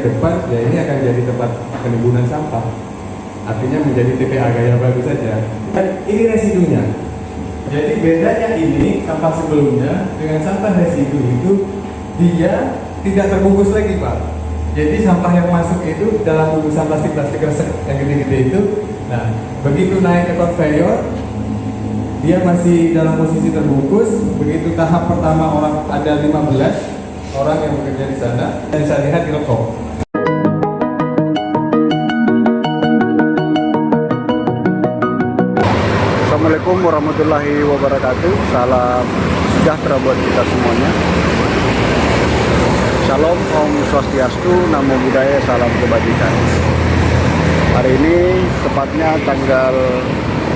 depan ya ini akan jadi tempat penimbunan sampah. Artinya menjadi TPA gaya bagus saja. Dan ini residunya. Jadi bedanya ini sampah sebelumnya dengan sampah residu itu dia tidak terbungkus lagi, Pak. Jadi sampah yang masuk itu dalam bungkusan plastik resek yang gede-gede itu. Nah, begitu naik ke conveyor, dia masih dalam posisi terbungkus. Begitu tahap pertama orang ada 15 orang yang bekerja di sana, dan saya lihat di rokok. Assalamualaikum warahmatullahi wabarakatuh. Salam sejahtera buat kita semuanya. Shalom, Om Swastiastu, Namo Buddhaya, salam kebajikan. Hari ini tepatnya tanggal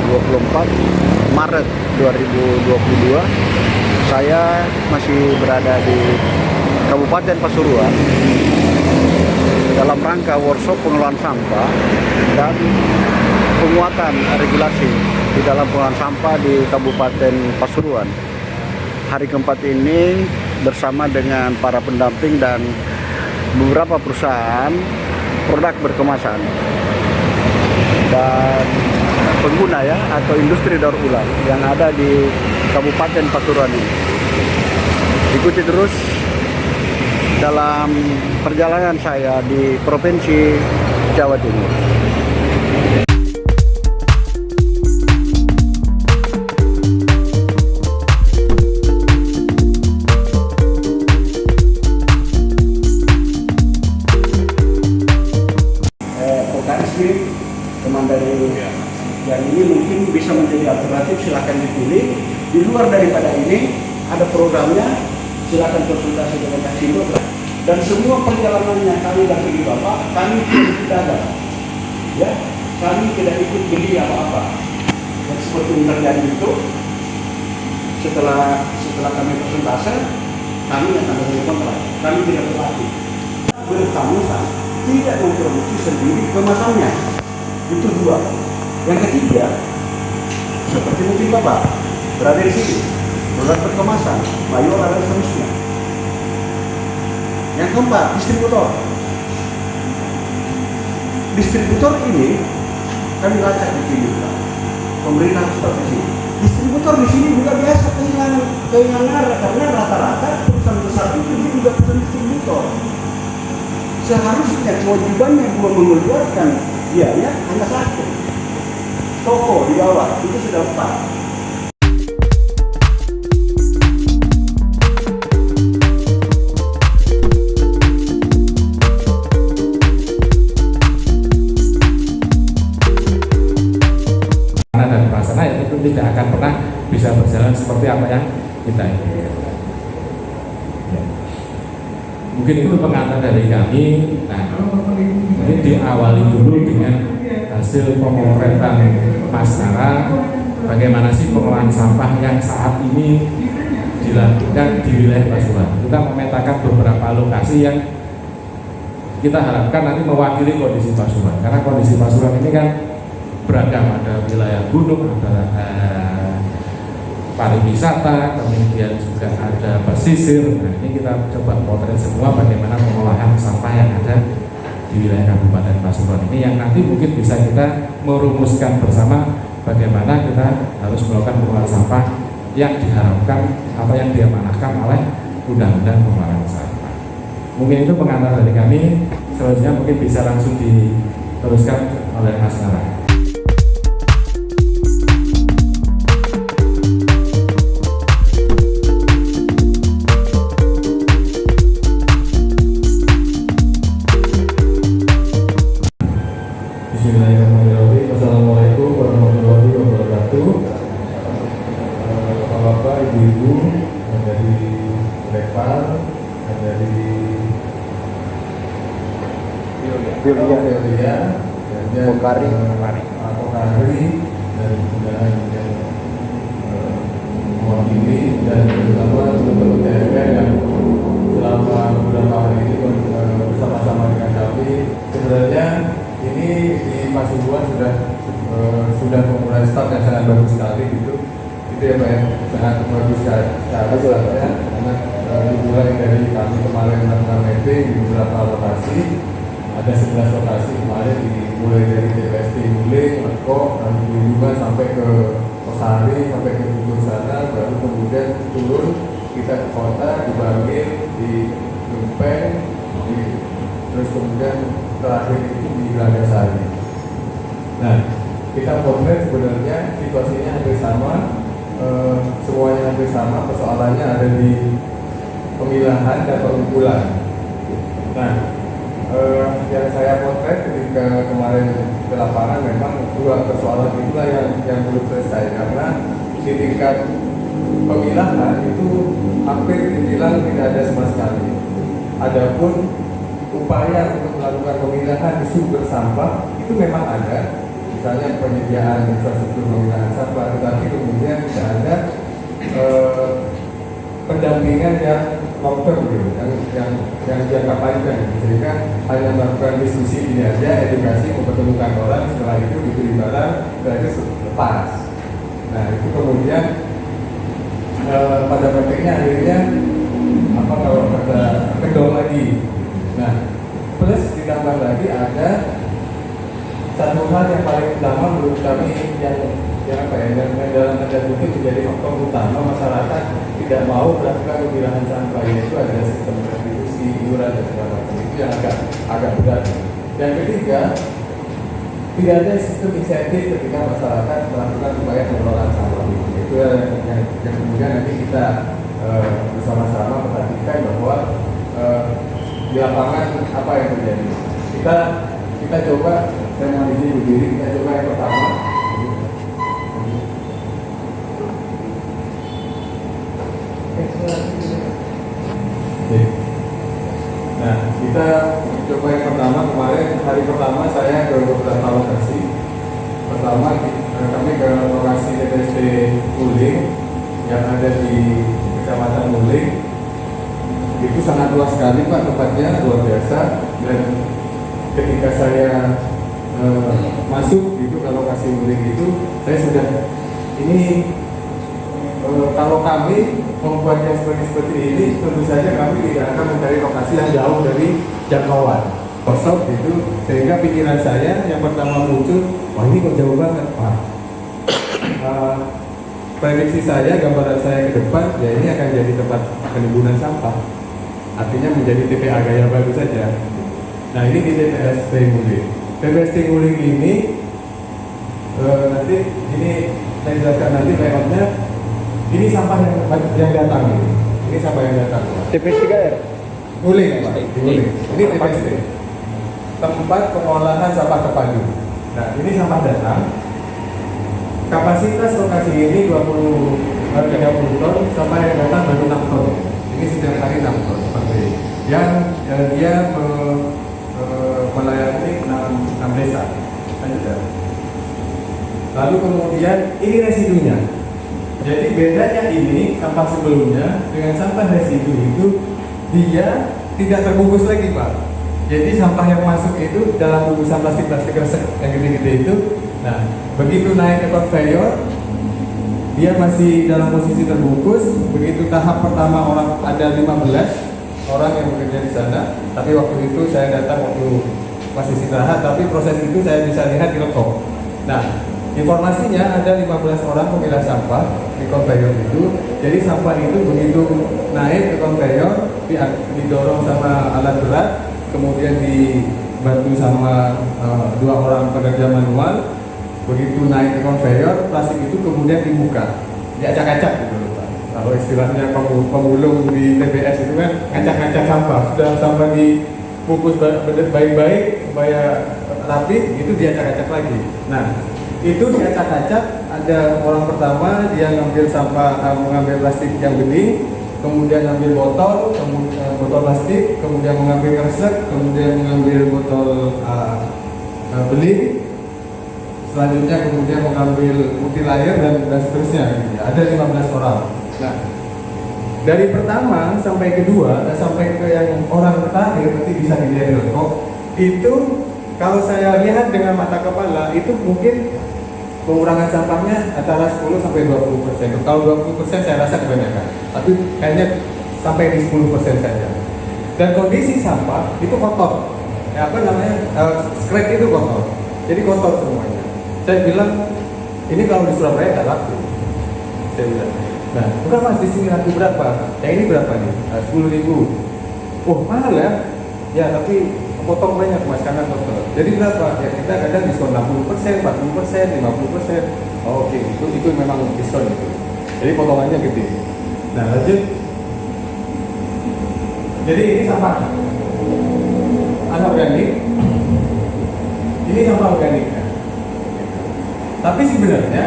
24 Maret 2022. Saya masih berada di Kabupaten Pasuruan dalam rangka workshop pengelolaan sampah dan penguatan regulasi di dalam pengelolaan sampah di Kabupaten Pasuruan. Hari keempat ini bersama dengan para pendamping dan beberapa perusahaan produk berkemasan dan pengguna ya atau industri daur ulang yang ada di Kabupaten Pasuruan ini. Ikuti terus dalam perjalanan saya di Provinsi Jawa Timur. Teman dari yang ini mungkin bisa menjadi alternatif, silahkan dipilih. Di luar daripada ini ada programnya, silahkan konsultasi dengan Kasindo. Dan semua perjalanannya kami dampingi Bapak, kami tidak ada, ya, kami tidak ikut beli apa-apa. Dan seperti yang terjadi itu, setelah kami presentase, kami yang tanda kontrak, kami tidak berlaku. Berkemasan tidak memproduksi sendiri kemasannya. Itu dua. Yang ketiga, seperti mungkin Bapak berada di sini, produk berkemasan, mayor dan seterusnya. Yang keempat, distributor. Distributor ini kami lacak di sini, Pak. Pemerintah seperti ini. Distributor di sini juga biasa kehilangan karena rata-rata perusahaan besar itu juga perusahaan distributor. Seharusnya kewajibannya gua mengeluarkan biaya hanya satu, toko di bawah itu sudah 4. Dan prasarana itu tidak akan pernah bisa berjalan seperti apa yang kita inginkan. Ya. Mungkin itu pengantar dari kami. Nah, ini diawali dulu dengan hasil pemotretan Mas Nara, bagaimana sih pengelolaan sampah yang saat ini dilakukan di wilayah Pasuruan. Kita memetakan beberapa lokasi yang kita harapkan nanti mewakili kondisi Pasuruan, karena kondisi Pasuruan ini kan beragam, ada wilayah gunung, ada pariwisata, kemudian juga ada pesisir. Nah, ini kita coba potret semua bagaimana pengolahan sampah yang ada di wilayah Kabupaten Pasuruan ini, yang nanti mungkin bisa kita merumuskan bersama bagaimana kita harus melakukan pengolahan sampah yang diharapkan atau yang diamanahkan oleh Undang-Undang Pengelolaan Sampah. Mungkin itu pengantar dari kami. Selanjutnya mungkin bisa langsung diteruskan oleh Mas Nara. Assalamualaikum warahmatullahi wabarakatuh. Bapak, Ibu-ibu yang dari Lekpar, yang dari Teoria, dan Pokari, dan undangan yang mewakili, dan terutama teman-teman TMP yang selama beberapa hari ini bersama-sama dengan kami. Sebenarnya ini di Pasuruan sudah memulai start yang sangat bagus sekali gitu. Itu ya Pak, yang sangat bagus sekali startnya, karena dimulai dari kami kemarin melakukan mapping di beberapa lokasi. ada 11 lokasi kemarin mulai dari TPST Nguling, Lekok, nanti juga sampai ke Kosari, sampai ke Bogor sana, baru kemudian turun kita ke kota, di Bangil, di Gempeng, terus kemudian terakhir itu di Gandasari. Nah, kita potret sebenarnya situasinya hampir sama, semuanya hampir sama, persoalannya ada di pemilahan dan pengumpulan. Nah, yang saya potret ketika kemarin ke lapangan memang dua persoalan itulah yang belum selesai, karena di tingkat pemilahan itu hampir dibilang tidak ada sama sekali. Adapun upaya untuk melakukan pemilahan di sumber sampah itu memang ada, misalnya penyediaan infrastruktur pemilahan sampah, tetapi kemudian tidak ada pendampingan yang long term gitu, yang jangka panjang, sehingga hanya melakukan diskusi ini aja, edukasi, mempertemukan orang, setelah itu diberi barang, setelah itu lepas. Nah itu kemudian pada praktiknya akhirnya apa kalau kata kendor lagi. Nah plus ditambah lagi ada satu hal yang paling utama menurut kami yang dalam tanda kutip menjadi faktor utama masyarakat tidak mau melakukan pemilahan sampah, yaitu ada sistem retribusi, iuran dan segala macam. Itu yang agak berat. Yang ketiga, tidak ada sistem insentif ketika masyarakat melakukan upaya pengelolaan sampah. Itu yang kemudian nanti kita bersama-sama perhatikan bahwa di lapangan apa yang terjadi. Kita coba, saya mau izin berdiri, kita coba yang pertama. Nah, kita coba yang pertama. Kemarin hari pertama saya ke beberapa lokasi. Pertama kami ke lokasi TPST Nguling yang ada di Kecamatan Nguling. Itu sangat luas sekali Pak, tempatnya luar biasa. Dan ketika saya masuk itu ke lokasi Nguling itu, saya sudah kalau kami membuat yang seperti ini, tentu saja kami tidak akan mencari lokasi yang jauh dari jangkauan kosong gitu, sehingga pikiran saya yang pertama muncul, wah ini kok jauh banget Pak. Prediksi saya, gambaran saya ke depan, ya ini akan jadi tempat penimbunan sampah, artinya menjadi TPA gaya baru saja. Nah ini di TPST Nguling. TPST Nguling ini nanti ini saya jelaskan nanti layoutnya. Ini sampah yang datang ini. Ini sampah yang datang. TPS 3R. Nguling, Pak. Nguling. Ini TPST. Tempat pengolahan sampah terpadu. Nah, ini sampah datang. Kapasitas lokasi ini 30 ton, sampah yang datang baru 6 ton. Ini setiap hari 6 ton. Yang dia melayani 6 desa. Lanjut. Lalu kemudian ini residunya. Jadi bedanya ini sampah sebelumnya dengan sampah residu itu dia tidak terbungkus lagi Pak. Jadi sampah yang masuk itu dalam bungkusan plastik resek yang gede-gede itu. Nah begitu naik ke conveyor dia masih dalam posisi terbungkus. Begitu tahap pertama orang ada 15 orang yang bekerja di sana. Tapi waktu itu saya datang waktu masih istirahat. Tapi proses itu saya bisa lihat di Lekok. Nah informasinya ada 15 orang pemilah sampah di conveyor itu. Jadi sampah itu begitu naik ke conveyor didorong sama alat berat, kemudian dibantu sama 2 orang pekerja manual. Begitu naik ke conveyor, plastik itu kemudian dibuka, diacak-acak gitu loh Pak. Kalau istilahnya pemulung di TPS itu kan ngacak-ngacak sampah. Sudah sampah dibungkus baik-baik supaya rapi, itu diacak-acak lagi. Nah itu diacak-acak, ada orang pertama dia ngambil sampah, mengambil plastik yang bening, kemudian ngambil botol plastik, kemudian mengambil kresek, kemudian mengambil botol beling, selanjutnya kemudian mengambil multilayer dan seterusnya. Ada 15 orang. Nah dari pertama sampai kedua sampai ke yang orang terakhir nanti bisa dilihat kok itu. Kalau saya lihat dengan mata kepala itu mungkin pengurangan sampahnya antara 10 sampai 20%. Kalau 20% saya rasa kebanyakan, tapi kayaknya sampai di 10% saja. Dan kondisi sampah itu kotor. Scratch itu kotor, jadi kotor semuanya. Saya bilang ini kalau di Surabaya nggak laku. Saya bilang, nah bukan mas di sini laku berapa? Yang ini berapa nih? 10.000. Oh mahal ya? Ya tapi potong banyak mas karena kotor. Jadi berapa? Ya kita kadang diskon 60%, 40%, 50%. Oh, oke, itu memang diskon itu. Jadi potongannya gede. Nah lanjut. Jadi ini sampah anorganik. Ini sampah organik. Tapi sebenarnya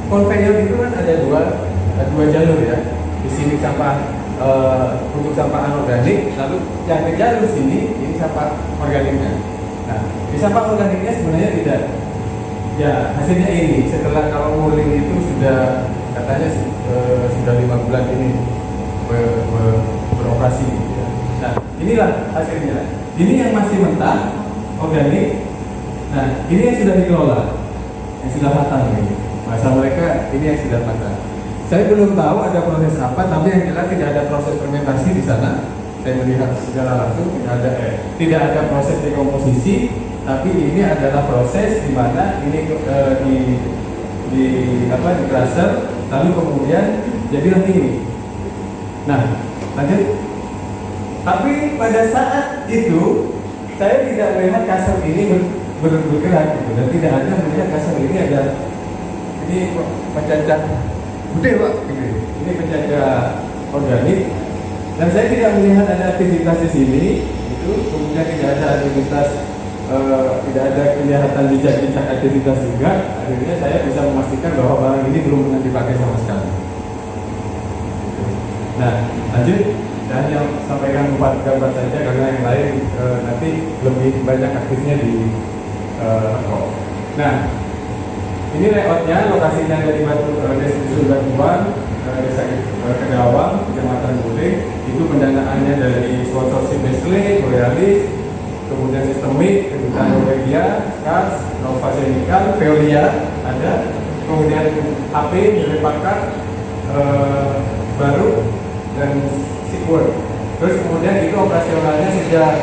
konveyor itu kan ada dua jalur ya. Di sini sampah untuk sampah anorganik, lalu yang ke jalur sini ini sampah organiknya. Nah, di sampah organiknya sebenarnya tidak. Ya hasilnya ini. Setelah kalau nguling itu sudah katanya sudah 5 bulan ini beroperasi. Ya. Nah, inilah hasilnya. Ini yang masih mentah organik. Nah, ini yang sudah dikelola, yang sudah matang ini. Masa mereka ini yang sudah matang. Saya belum tahu ada proses apa, tapi yang jelas tidak ada proses fermentasi di sana. Saya melihat secara langsung tidak ada proses dekomposisi, tapi ini adalah proses di mana ini di crusher, lalu kemudian jadilah ini. Nah, lanjut. Tapi pada saat itu saya tidak melihat kasar ini bergerak gitu, dan tidak ada melihat kasar ini ada ini pencacah gede pak, ini pencacah organik, dan saya tidak melihat ada aktivitas di sini itu, kemudian tidak ada aktivitas tidak ada kelihatan jejak aktivitas juga. Akhirnya saya bisa memastikan bahwa barang ini belum pernah dipakai sama sekali. Nah lanjut. Dan yang sampaikan 4 gambar saja karena yang lain nanti lebih banyak aktifnya di toko. Nah, ini layoutnya, lokasinya dari Dusun Batuan, Desa Kedawang, Kecamatan Guling. Itu pendanaannya dari sponsorship Nestle, Borealis, kemudian Sistemik, Kedutaan Norwegia, Kars, Nova Chemical, Veolia ada, kemudian HP dari Pakar, Baru, dan Sequoia. Terus kemudian itu operasionalnya sejak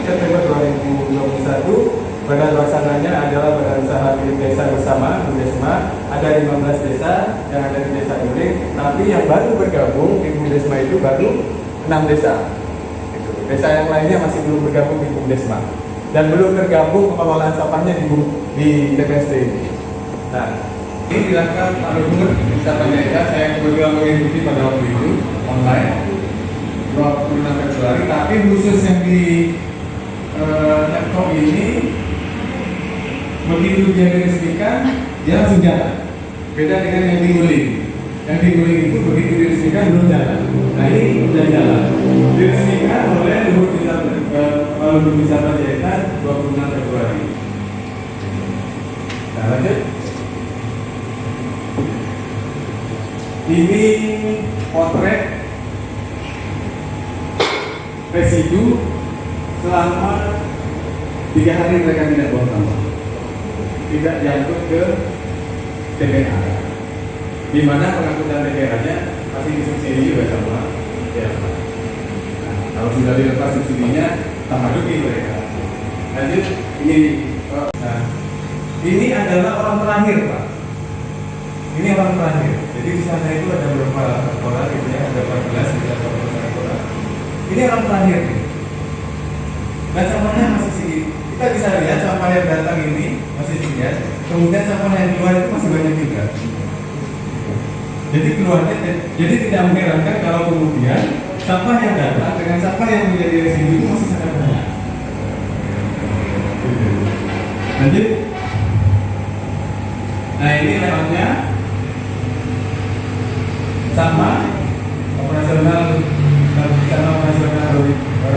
September 2021. Badan pelaksananya adalah Badan Usaha Milik Desa bersama Bumdesma. Ada 15 desa yang ada di Desa Guling, tapi yang baru bergabung di Bumdesma itu baru 6 desa. Desa yang lainnya masih belum bergabung di Bumdesma dan belum tergabung pengelolaan sampahnya di TPST ini. Nah, ini dilakukan Pak Luhur sampahnya ya. Saya kebetulan mengikuti pada waktu itu online 26 Februari, tapi khusus yang di laptop ini begitu dia diresmikan dia langsung jalan. Beda dengan yang di Guling. Yang di Guling itu begitu diresmikan belum jalan. Nah ini sudah jalan. Diresmikan oleh Luhur Wisata Jaitan 26 Februari. Nah lanjut. Ini potret residu selama 3 hari mereka tidak buang sampah, tidak jangkut ke TPA, di mana pengangkutan TPA-nya masih disubsidi juga sama ya. Nah, kalau sudah dilepas subsidinya tambah rugi mereka. Lanjut, ini adalah orang terakhir pak. Ini orang terakhir. Jadi di sana itu ada beberapa orang, gitu ya, ada 14, ada 14 orang. Ini orang terakhir. Dan sampahnya masih sedikit. Kita bisa lihat sampah yang datang ini masih sedikit. Kemudian sampah yang keluar itu masih banyak juga. Jadi keluarnya, jadi tidak mengherankan kalau kemudian sampah yang datang dengan sampah yang menjadi residu itu masih sangat banyak. Lanjut. Nah ini layoutnya sama operasional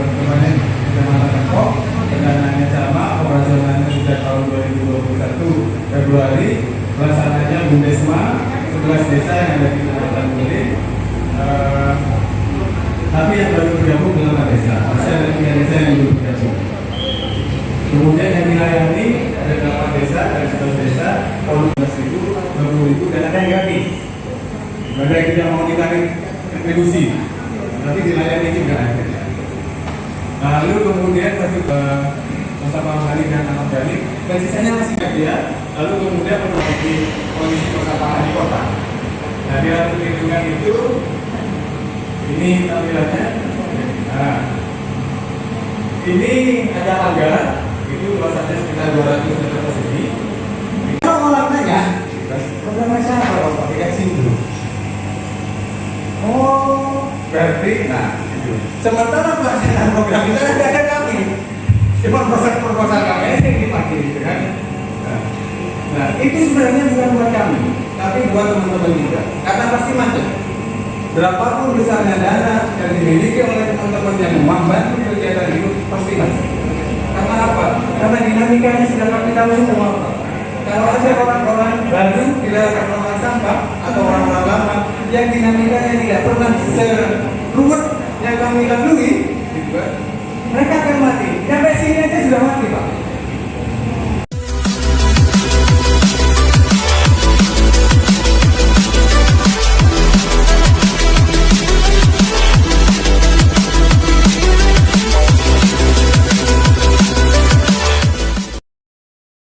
kemarin Kecamatan Depok, pendananya sama, operasionalnya sejak tahun 2021 Februari, pelaksananya Bumdesma 11 desa yang ada di Kecamatan Guling, tapi yang baru bergabung 8 desa, masih ada 3 desa yang belum bergabung. Kemudian yang dilayani ada 8 desa, ada 11 desa, kalau 15.000, 20.000, dan ada yang gratis. Ada yang tidak mau ditarik kontribusi, tapi dilayani juga ada. lalu kemudian masuk ke Mustafa Ghali dan Ahmad Ghali, dan sisanya masih dia. Lalu kemudian memperbaiki kondisi persampahan di kota. Nah, di dalam lingkungan itu, ini tampilannya. Nah, ini ada pagar, itu luasannya sekitar 200 meter persegi. Kalau warnanya, programnya siapa kalau pakai simbol? Oh, berarti, nah, itu. Sementara pelaksanaan program itu ada kami. Cuma proses-proses kami yang dipakai, gitu kan? Nah, itu sebenarnya bukan buat kami, tapi buat teman-teman juga. Karena pasti macet. Berapapun besarnya dana yang dimiliki oleh teman-teman yang membantu kegiatan itu pasti macet. Karena apa? Karena dinamikanya sudah kami tahu semua. Kalau ada orang-orang baru dilakukan pengolahan sampah atau orang-orang lama yang dinamikanya tidak pernah seruwet yang kami lalui, gitu kan? Mereka akan mati. Sampai sini aja sudah mati, Pak.